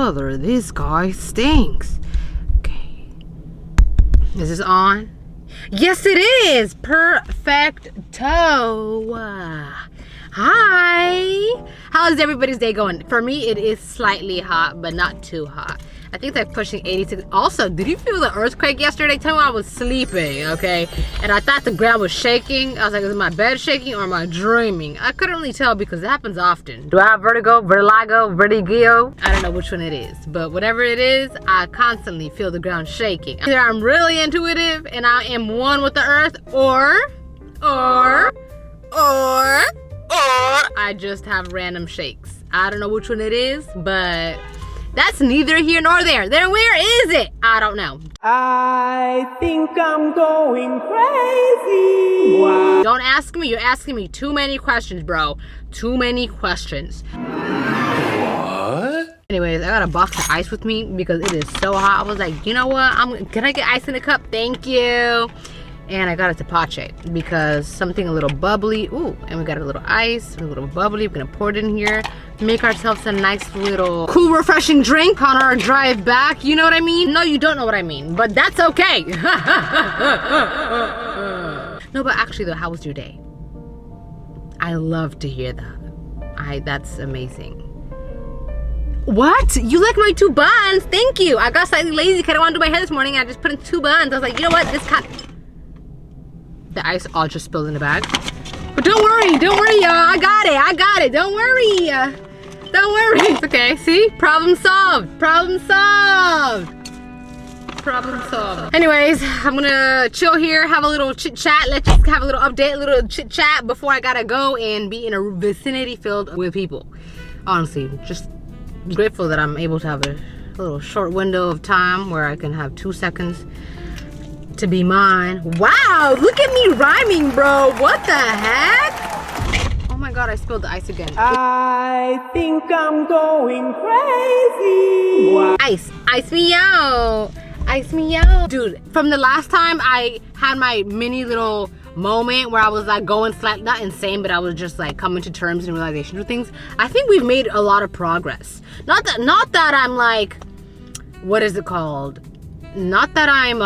brother, this guy stinks. Okay. Is this on? Yes, it is. Perfecto. Hi. How is everybody's day going? For me, it is slightly hot, but not too hot. I think they're pushing 86. Also, did you feel the earthquake yesterday? Tell me I was sleeping, okay? And I thought the ground was shaking. I was like, is my bed shaking or am I dreaming? I couldn't really tell because it happens often. Do I have vertigo, vertigo? I don't know which one it is. But whatever it is, I constantly feel the ground shaking. Either I'm really intuitive and I am one with the earth, or I just have random shakes. I don't know which one it is, but that's neither here nor there. Then where is it? I don't know. I think I'm going crazy. Wow. Don't ask me. You're asking me too many questions, bro. Too many questions. What? Anyways, I got a box of ice with me because it is so hot. I was like, you know what? Can I get ice in a cup? Thank you. And I got a tepache because something a little bubbly. Ooh, and we got a little ice, a little bubbly. We're gonna pour it in here, make ourselves a nice little cool, refreshing drink on our drive back. You know what I mean? No, you don't know what I mean, but that's okay. No, but actually though, how was your day? I love to hear that. That's amazing. What? You like my 2 buns? Thank you. I got slightly lazy because I didn't want to do my hair this morning. I just put in 2 buns. I was like, you know what? The ice all just spilled in the bag. But don't worry, y'all. I got it. Don't worry. Okay, see? Problem solved. Anyways, I'm gonna chill here, have a little chit chat. Let's just have a little update, a little chit chat before I gotta go and be in a vicinity filled with people. Honestly, just grateful that I'm able to have a little short window of time where I can have 2 seconds to be mine. Wow, look at me rhyming, bro. What the heck? Oh my god, I spilled the ice again. I think I'm going crazy. Wow. Ice me out. Dude, from the last time I had my mini little moment where I was like going slightly, not insane, but I was just like coming to terms and realization with things. I think we've made a lot of progress. Not that I'm like, what is it called? Not that I'm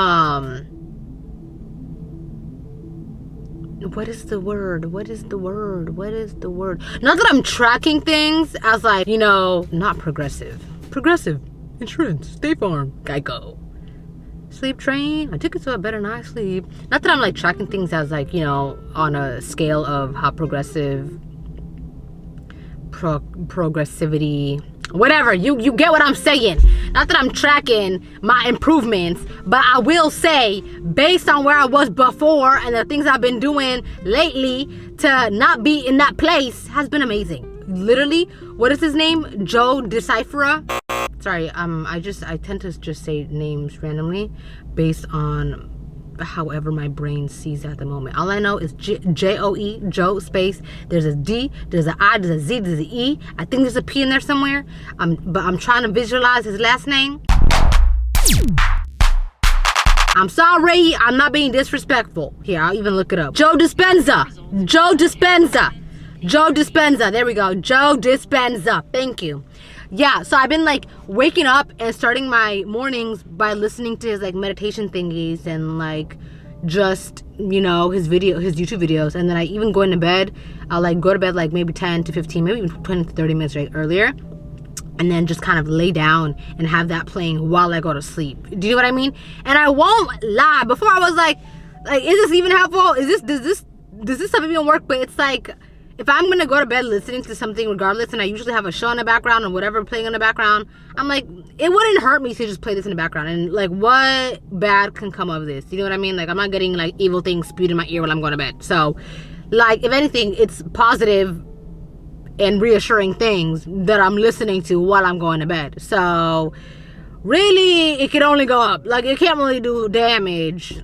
what is the word? Not that I'm tracking things as like, you know, not progressive. Insurance, State Farm, Geico. Sleep train, I took it so I better not sleep. Not that I'm like tracking things as like, you know, on a scale of how progressivity, whatever, you get what I'm saying. Not that I'm tracking my improvements, but I will say, based on where I was before and the things I've been doing lately, to not be in that place has been amazing. Literally, what is his name? Joe Decipherer? Sorry, I tend to just say names randomly based on however my brain sees at the moment. All I know is J-O-E, Joe space. There's a D, there's an I, there's a Z, there's an E. I think there's a P in there somewhere. But I'm trying to visualize his last name. I'm sorry, I'm not being disrespectful. Here, I'll even look it up. Joe Dispensa. There we go. Joe Dispensa. Thank you. Yeah, so I've been like waking up and starting my mornings by listening to his like meditation thingies and like just, you know, his YouTube videos. And then I even go into bed. I'll like go to bed like maybe 10 to 15, maybe even 20 to 30 minutes earlier. And then just kind of lay down and have that playing while I go to sleep. Do you know what I mean? And I won't lie. Before I was like, is this even helpful? Does this stuff even work? But it's like, if I'm gonna go to bed listening to something regardless, and I usually have a show in the background or whatever playing in the background, I'm like, it wouldn't hurt me to just play this in the background. And like, what bad can come of this? You know what I mean? Like, I'm not getting like evil things spewed in my ear while I'm going to bed. So like, if anything, it's positive and reassuring things that I'm listening to while I'm going to bed. So really, it can only go up. Like, it can't really do damage.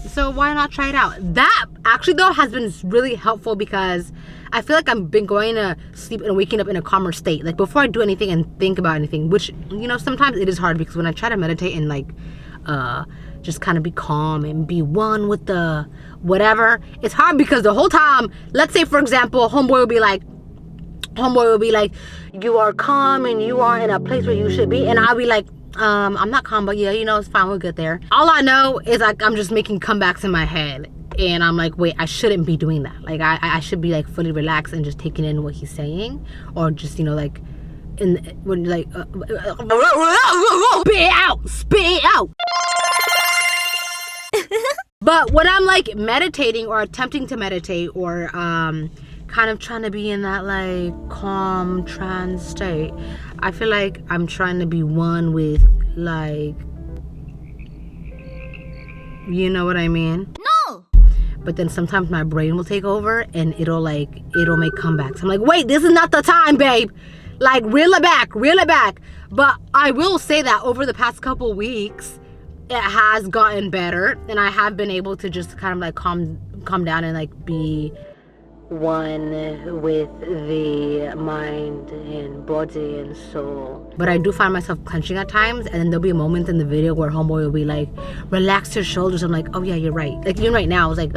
So why not try it out? That actually though has been really helpful because I feel like I've been going to sleep and waking up in a calmer state. Like before I do anything and think about anything, which, you know, sometimes it is hard because when I try to meditate and like just kind of be calm and be one with the whatever, it's hard because the whole time, let's say for example, homeboy will be like, homeboy will be like, you are calm and you are in a place where you should be. And I'll be like, I'm not calm, but yeah, you know, it's fine, we'll get there. All I know is like I'm just making comebacks in my head. And I'm like, wait, I shouldn't be doing that. Like I should be like fully relaxed and just taking in what he's saying. Or just, you know, like when like spit it out. But when I'm like meditating or attempting to meditate or kind of trying to be in that like calm trance state, I feel like I'm trying to be one with like, you know what I mean? No! But then sometimes my brain will take over and it'll make comebacks. I'm like, wait, this is not the time, babe. Like, reel it back. But I will say that over the past couple weeks, it has gotten better, and I have been able to just kind of like calm down and like be one with the mind and body and soul. But I do find myself clenching at times, and then there'll be moments in the video where homeboy will be like, relax your shoulders. I'm like, oh yeah, you're right. Like even right now, I was like,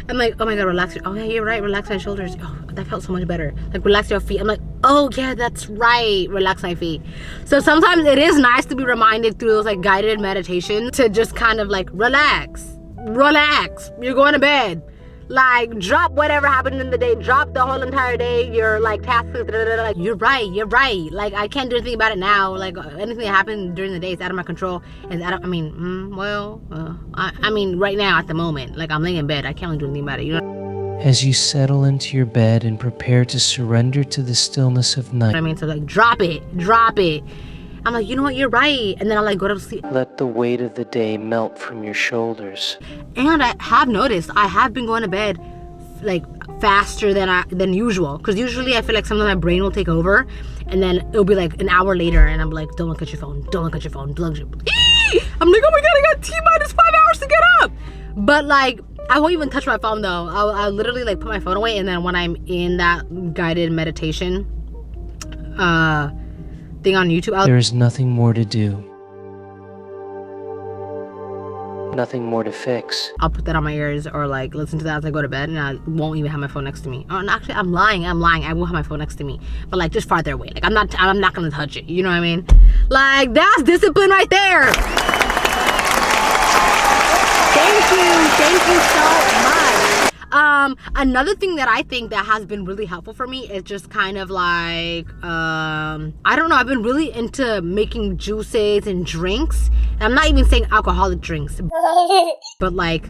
I'm like, oh my god, relax your, oh yeah, you're right, relax my shoulders. Oh, that felt so much better. Like relax your feet. I'm like, oh yeah, that's right, relax my feet. So sometimes it is nice to be reminded through those like guided meditations to just kind of like relax. You're going to bed. Like drop whatever happened in the day, drop the whole entire day, your like tasks, like you're right. Like I can't do anything about it now. Like anything that happened during the day is out of my control. It's out of, I mean, I mean right now at the moment, like I'm laying in bed, I can't really do anything about it, you know? As you settle into your bed and prepare to surrender to the stillness of night. I mean, so like drop it. I'm like, you know what, you're right. And then I'll like go to sleep. Let the weight of the day melt from your shoulders. And I have noticed I have been going to bed like faster than usual. Because usually I feel like sometimes my brain will take over and then it'll be like an hour later and I'm like, don't look at your phone. I'm like, oh my god, I got T-minus 5 hours to get up. But like, I won't even touch my phone though. I'll literally like put my phone away, and then when I'm in that guided meditation thing on YouTube, there is nothing more to do. Nothing more to fix. I'll put that on my ears or like listen to that as I go to bed, and I won't even have my phone next to me. Oh, and actually, I'm lying. I will have my phone next to me, but like just farther away. Like I'm not gonna touch it. You know what I mean? Like that's discipline right there. Thank you so much. Another thing that I think that has been really helpful for me is just kind of like, I don't know, I've been really into making juices and drinks. And I'm not even saying alcoholic drinks, but like,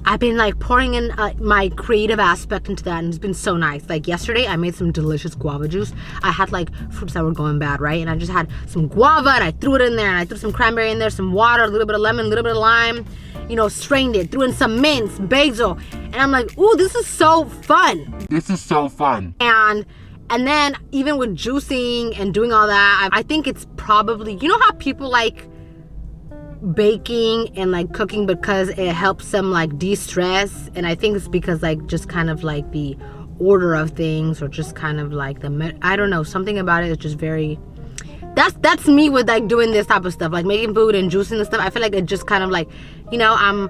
I've been like pouring in my creative aspect into that, and it's been so nice. Like yesterday, I made some delicious guava juice. I had like fruits that were going bad, right? And I just had some guava, and I threw it in there, and I threw some cranberry in there, some water, a little bit of lemon, a little bit of lime. You know, strained it, threw in some mints, basil, and I'm like, ooh, this is so fun. And then even with juicing and doing all that, I think it's probably, you know how people like baking and like cooking because it helps them like de-stress, and I think it's because like just kind of like the order of things, or just kind of like I don't know, something about it is just very, that's me with like doing this type of stuff, like making food and juicing and stuff. I feel like it just kind of like, you know, I'm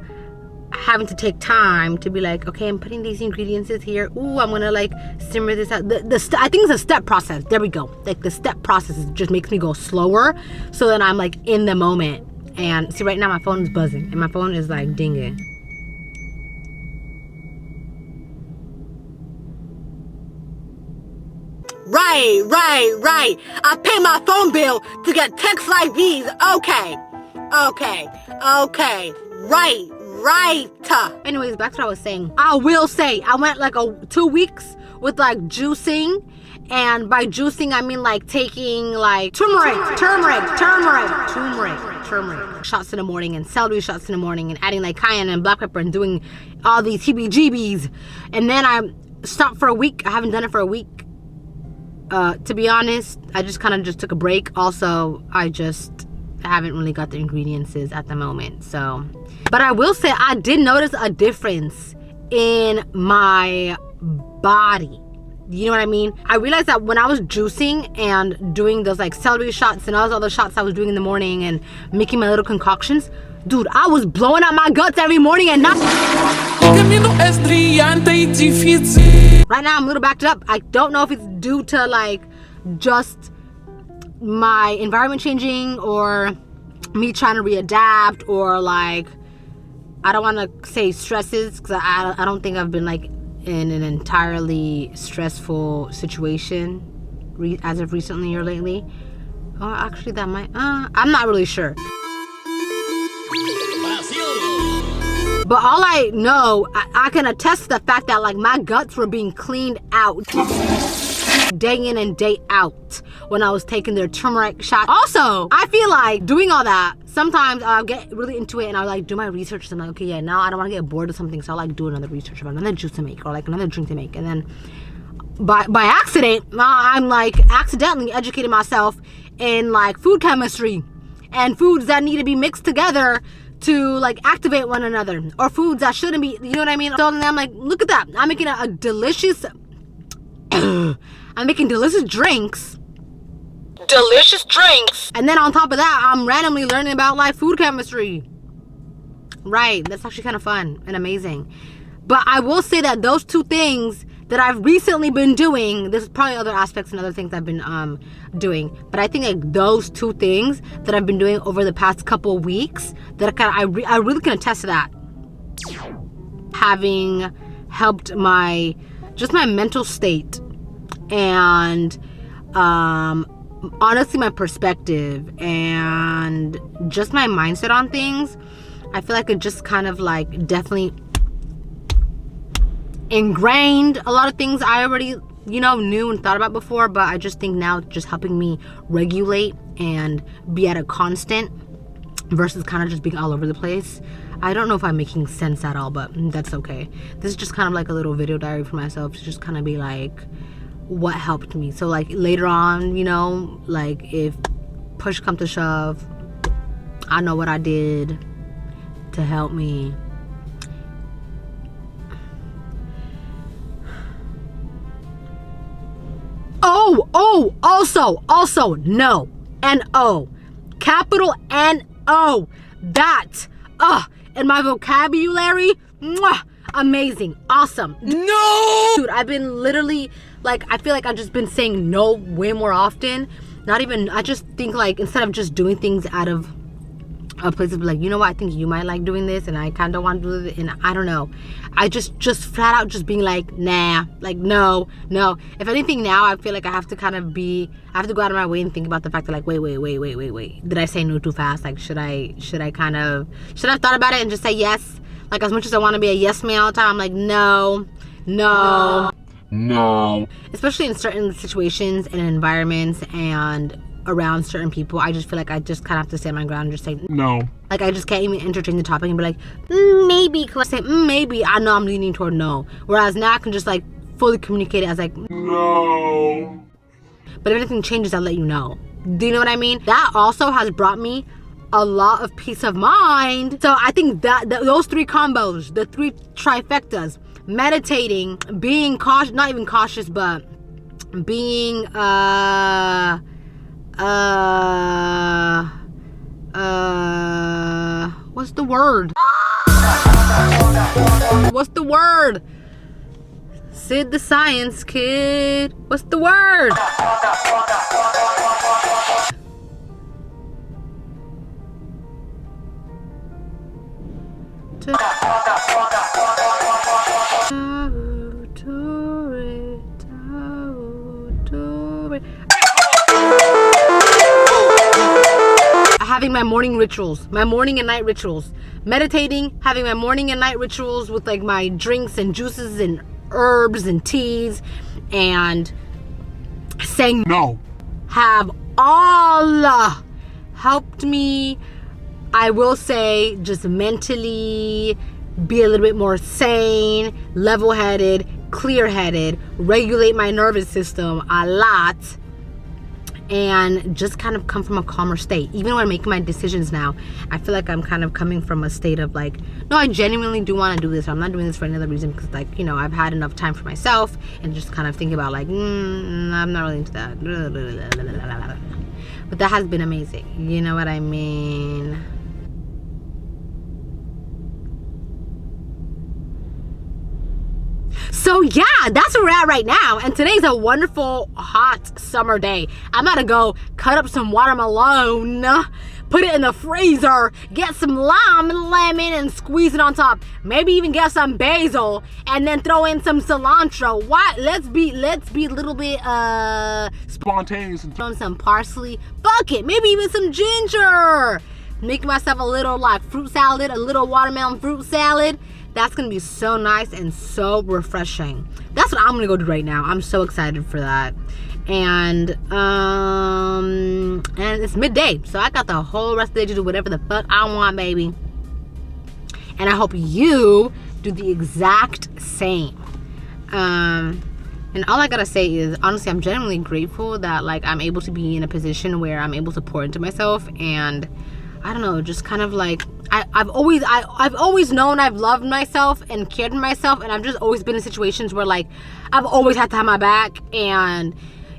having to take time to be like, okay, I'm putting these ingredients here. Ooh, I'm gonna like simmer this out. I think it's a step process. There we go. Like the step process just makes me go slower, so then I'm like in the moment. And see, right now my phone is buzzing and my phone is like dinging. Right. I pay my phone bill to get texts like these. Okay. Right. Anyways, back to what I was saying. I will say, I went like 2 weeks with like juicing. And by juicing, I mean like taking like turmeric shots in the morning and celery shots in the morning and adding like cayenne and black pepper and doing all these heebie-jeebies. And then I stopped for a week. I haven't done it for a week. To be honest, I just kind of just took a break. Also, I haven't really got the ingredients at the moment. So, but I will say I did notice a difference in my body. You know what I mean? I realized that when I was juicing and doing those like celery shots and all those other shots I was doing in the morning and making my little concoctions, dude, I was blowing out my guts every morning and not. Right now I'm a little backed up. I don't know if it's due to like just my environment changing or me trying to readapt, or like, I don't want to say stresses, because I don't think I've been like in an entirely stressful situation as of recently or lately. Oh, actually that might, I'm not really sure. But all I know, I can attest to the fact that like my guts were being cleaned out day in and day out when I was taking their turmeric shot. Also, I feel like doing all that, sometimes I'll get really into it and I'll like do my research, and I'm like, okay, yeah, now I don't want to get bored of something, so I'll like do another research about another juice to make or like another drink to make. And then by accident, I'm like accidentally educating myself in like food chemistry and foods that need to be mixed together to like activate one another, or foods that shouldn't be, you know what I mean? So then I'm like, look at that, I'm making a delicious I'm making delicious drinks, and then on top of that I'm randomly learning about like food chemistry. Right, that's actually kind of fun and amazing. But I will say that those two things that I've recently been doing, there's probably other aspects and other things I've been doing, but I think like those two things that I've been doing over the past couple of weeks, that I really can attest to that, having helped my mental state and honestly my perspective and just my mindset on things. I feel like it just kind of like definitely ingrained a lot of things I already, you know, knew and thought about before, but I just think now just helping me regulate and be at a constant versus kind of just being all over the place. I don't know if I'm making sense at all, but that's okay. This is just kind of like a little video diary for myself to just kind of be like what helped me. So like later on, you know, like if push come to shove, I know what I did to help me. Also, no. N-O. Capital N-O. That. In my vocabulary. Mwah, amazing. Awesome. No! Dude, I've been literally, like, I feel like I've just been saying no way more often. Not even, I just think, like, instead of just doing things out of a place of like, you know what, I think you might like doing this and I kind of want to do it, and I don't know, I just flat out just being like, nah, like no. If anything, now I feel like I have to go out of my way and think about the fact that like, wait, did I say no too fast? Like, should I have thought about it and just say yes? Like, as much as I want to be a yes man all the time, I'm like, no. Especially in certain situations and environments and around certain people, I just feel like I just kind of have to stand my ground and just say no. Like, I just can't even entertain the topic and be like, maybe. Because I say maybe, I know I'm leaning toward no. Whereas now I can just like fully communicate it as like no. But if anything changes, I'll let you know. Do you know what I mean? That also has brought me a lot of peace of mind. So I think that those three combos, the three trifectas, meditating, being cautious, not even cautious, but being what's the word? Sid the science kid. What's the word? Having my morning rituals, my morning and night rituals, meditating, having my morning and night rituals with like my drinks and juices and herbs and teas, and saying no, have all helped me, I will say, just mentally be a little bit more sane, level-headed, clear-headed, regulate my nervous system a lot, and just kind of come from a calmer state. Even when I'm making my decisions now, I feel like I'm kind of coming from a state of like, no, I genuinely do want to do this. I'm not doing this for any other reason, because like, you know, I've had enough time for myself, and just kind of think about like, I'm not really into that. But that has been amazing. You know what I mean? So So yeah, that's where we're at right now. And today's a wonderful, hot summer day. I'm gonna go cut up some watermelon, put it in the freezer, get some lime and lemon and squeeze it on top. Maybe even get some basil and then throw in some cilantro. What? Let's be a little bit spontaneous and throw in some parsley. Fuck it. Maybe even some ginger. Make myself a little like fruit salad, a little watermelon fruit salad. That's gonna be so nice and so refreshing. That's what I'm gonna go do right now. I'm so excited for that. And it's midday, so I got the whole rest of the day to do whatever the fuck I want, baby. And I hope you do the exact same. And all I gotta say is, honestly, I'm genuinely grateful that like I'm able to be in a position where I'm able to pour into myself, and I don't know, just kind of like I've always known I've loved myself and cared for myself, and I've just always been in situations where like I've always had to have my back, and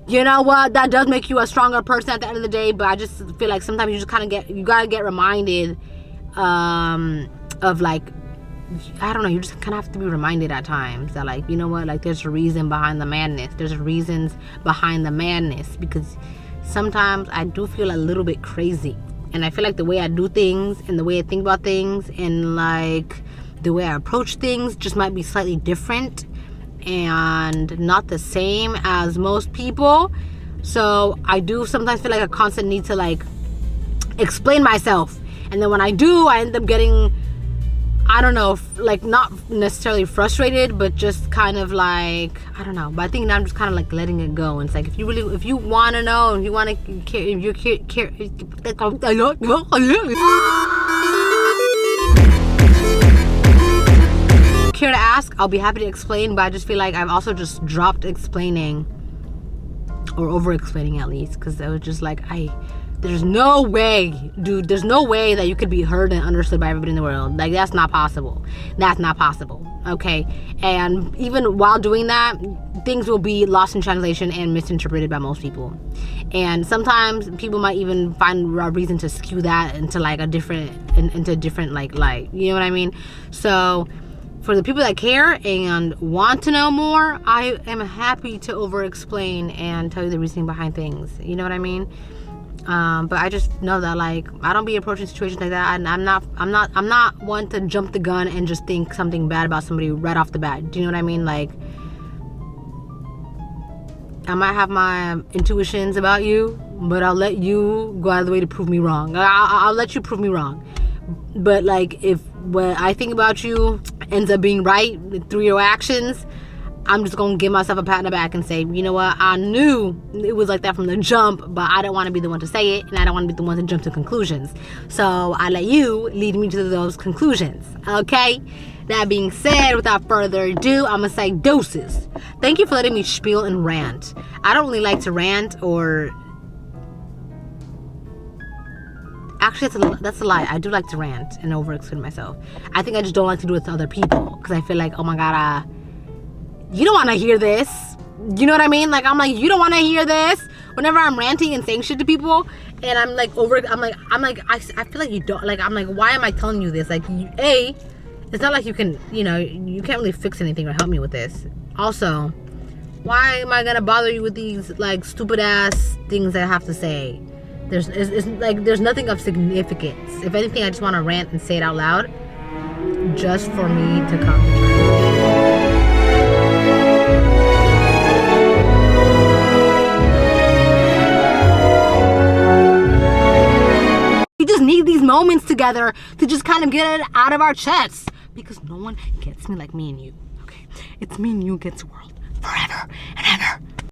you know what, that does make you a stronger person at the end of the day. But I just feel like sometimes you just kind of gotta get reminded of like, I don't know, you just kind of have to be reminded at times that like, you know what, like there's a reason behind the madness. There's reasons behind the madness, because sometimes I do feel a little bit crazy. And I feel like the way I do things and the way I think about things and like the way I approach things just might be slightly different and not the same as most people. So I do sometimes feel like a constant need to like explain myself. And then when I do, I end up getting, I don't know, like not necessarily frustrated, but just kind of like, I don't know. But I think now I'm just kind of like letting it go. And it's like, if you want to know, if you want to care, if you care, to ask, I'll be happy to explain. But I just feel like I've also just dropped explaining, or over explaining at least, because I was just like, there's no way, dude, there's no way that you could be heard and understood by everybody in the world. Like, that's not possible. That's not possible, okay? And even while doing that, things will be lost in translation and misinterpreted by most people. And sometimes people might even find a reason to skew that into like into a different like light. You know what I mean? So for the people that care and want to know more, I am happy to over-explain and tell you the reasoning behind things. You know what I mean? But I just know that like I don't be approaching situations like that, and I'm not one to jump the gun and just think something bad about somebody right off the bat. Do you know what I mean? Like, I might have my intuitions about you, but I'll let you go out of the way to prove me wrong. I'll let you prove me wrong. But like, if what I think about you ends up being right through your actions, I'm just gonna give myself a pat on the back and say, you know what, I knew it was like that from the jump, but I don't want to be the one to say it, and I don't want to be the one to jump to conclusions. So I let you lead me to those conclusions, okay? That being said, without further ado, I'm gonna say deuces. Thank you for letting me spiel and rant. I don't really like to rant, or actually that's a lie. I do like to rant and over-explain myself. I think I just don't like to do it to other people, because I feel like, oh my god, you don't want to hear this. You know what I mean? Like, I'm like, you don't want to hear this. Whenever I'm ranting and saying shit to people, and I'm like I feel like you don't, like, I'm like, why am I telling you this? Like, it's not like you can, you know, you can't really fix anything or help me with this. Also, why am I gonna bother you with these like stupid ass things that I have to say? There's nothing of significance. If anything, I just want to rant and say it out loud, just for me to concentrate. We just need these moments together to just kind of get it out of our chests, because no one gets me like me and you, okay? It's me and you gets the world.